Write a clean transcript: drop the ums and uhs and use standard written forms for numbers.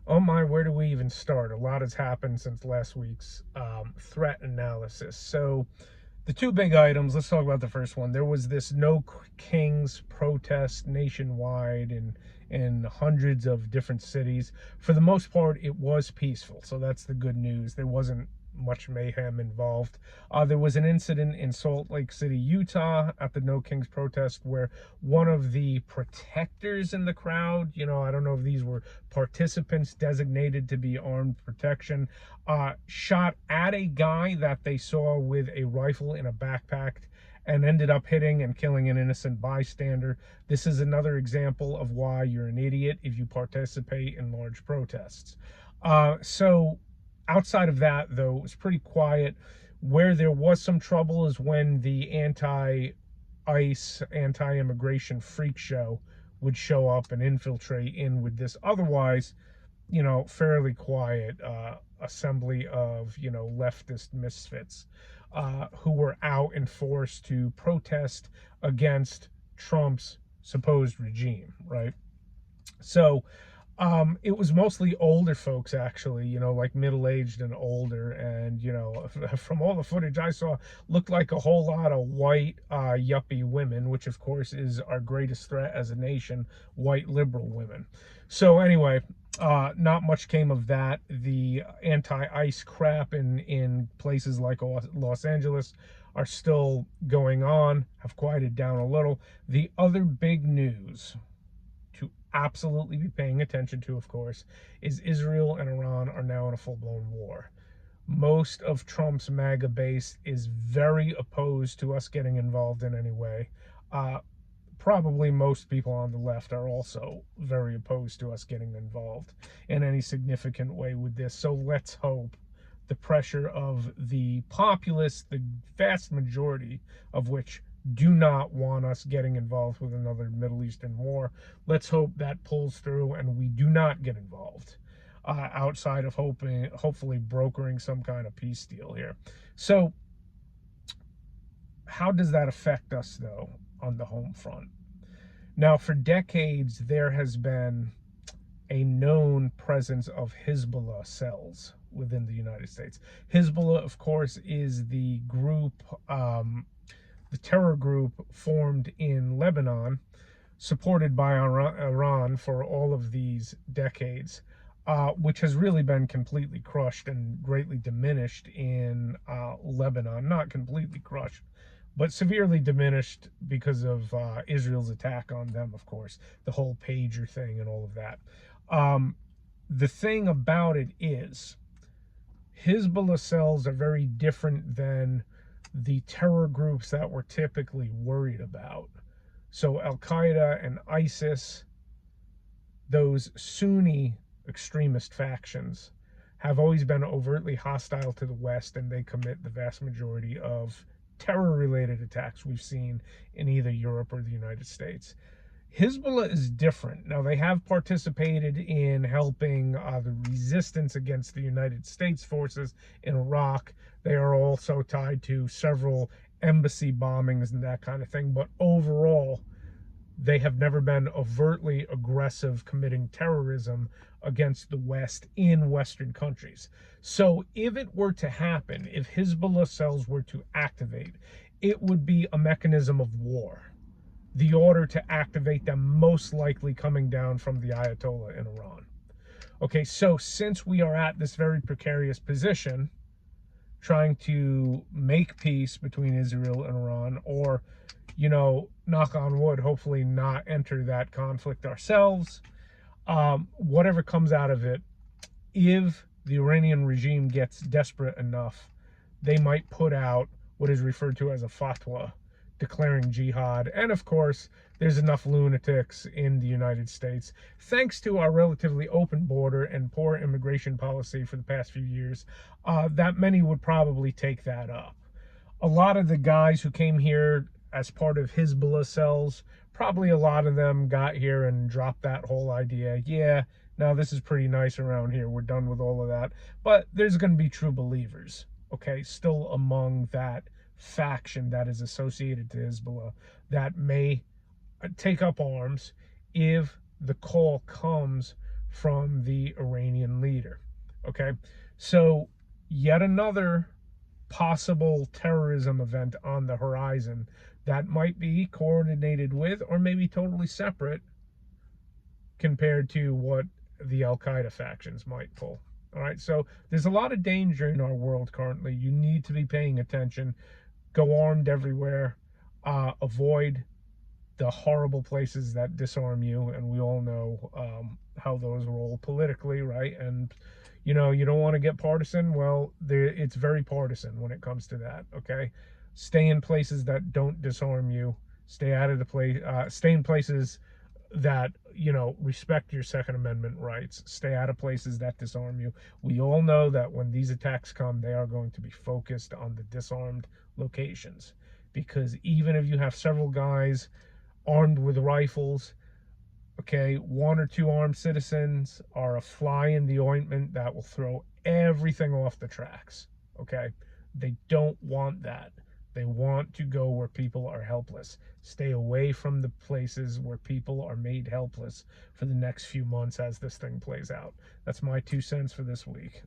Oh my, where do we even start? A lot has happened since last week's threat analysis. So, the two big items, let's talk about the first one. There was this No Kings protest nationwide in hundreds of different cities. For the most part, it was peaceful. So, that's the good news. There wasn't much mayhem involved. There was an incident in Salt Lake City, Utah at the No Kings protest where one of the protectors in the crowd, I don't know if these were participants designated to be armed protection, shot at a guy that they saw with a rifle in a backpack and ended up hitting and killing an innocent bystander. This is another example of why you're an idiot if you participate in large protests. So outside of that, though, it was pretty quiet. Where there was some trouble is when the ICE, anti-immigration freak show would show up and infiltrate in with this otherwise, fairly quiet assembly of, leftist misfits who were out in force to protest against Trump's supposed regime, right? So it was mostly older folks, actually, like middle-aged and older. And, from all the footage I saw, looked like a whole lot of white yuppie women, which, of course, is our greatest threat as a nation, white liberal women. So anyway, not much came of that. The anti-ICE crap in places like Los Angeles are still going on, have quieted down a little. The other big news to absolutely be paying attention to, of course, is Israel and Iran are now in a full-blown war. Most of Trump's MAGA base is very opposed to us getting involved in any way. Probably most people on the left are also very opposed to us getting involved in any significant way with this. So let's hope the pressure of the populace, the vast majority of which do not want us getting involved with another Middle Eastern war. Let's hope that pulls through and we do not get involved, outside of hopefully brokering some kind of peace deal here. So how does that affect us, though, on the home front? Now, for decades, there has been a known presence of Hezbollah cells within the United States. Hezbollah, of course, is the group, the terror group formed in Lebanon, supported by Iran for all of these decades, which has really been completely crushed and greatly diminished in Lebanon. Not completely crushed, but severely diminished because of Israel's attack on them, of course, the whole pager thing and all of that. The thing about it is, Hezbollah cells are very different than the terror groups that we're typically worried about. So Al Qaeda and ISIS, those Sunni extremist factions, have always been overtly hostile to the West, and they commit the vast majority of terror-related attacks we've seen in either Europe or the United States. Hezbollah is different. Now, they have participated in helping the resistance against the United States forces in Iraq. They are also tied to several embassy bombings and that kind of thing. But overall, they have never been overtly aggressive, committing terrorism against the West in Western countries. So if it were to happen, if Hezbollah cells were to activate, it would be a mechanism of war. The order to activate them most likely coming down from the Ayatollah in Iran. Okay, so since we are at this very precarious position, trying to make peace between Israel and Iran, or, knock on wood, hopefully not enter that conflict ourselves, whatever comes out of it, if the Iranian regime gets desperate enough, they might put out what is referred to as a fatwa declaring jihad. And of course, there's enough lunatics in the United States, thanks to our relatively open border and poor immigration policy for the past few years, that many would probably take that up. A lot of the guys who came here as part of Hezbollah cells, probably a lot of them got here and dropped that whole idea. Yeah, now this is pretty nice around here. We're done with all of that. But there's going to be true believers, okay, still among that faction that is associated to Hezbollah that may take up arms if the call comes from the Iranian leader. Okay, so yet another possible terrorism event on the horizon that might be coordinated with or maybe totally separate compared to what the Al Qaeda factions might pull. All right, so there's a lot of danger in our world currently. You need to be paying attention. Go armed everywhere. Avoid the horrible places that disarm you, and we all know how those roll politically, right? And you don't want to get partisan. Well, it's very partisan when it comes to that. Okay, stay in places that don't disarm you. Stay out of the place. Stay in places that respect your Second Amendment rights. Stay out of places that disarm you. We all know that when these attacks come, they are going to be focused on the disarmed locations, because even if you have several guys armed with rifles, okay, one or two armed citizens are a fly in the ointment that will throw everything off the tracks. Okay, they don't want that. They want to go where people are helpless. Stay away from the places where people are made helpless for the next few months as this thing plays out. That's my 2 cents for this week.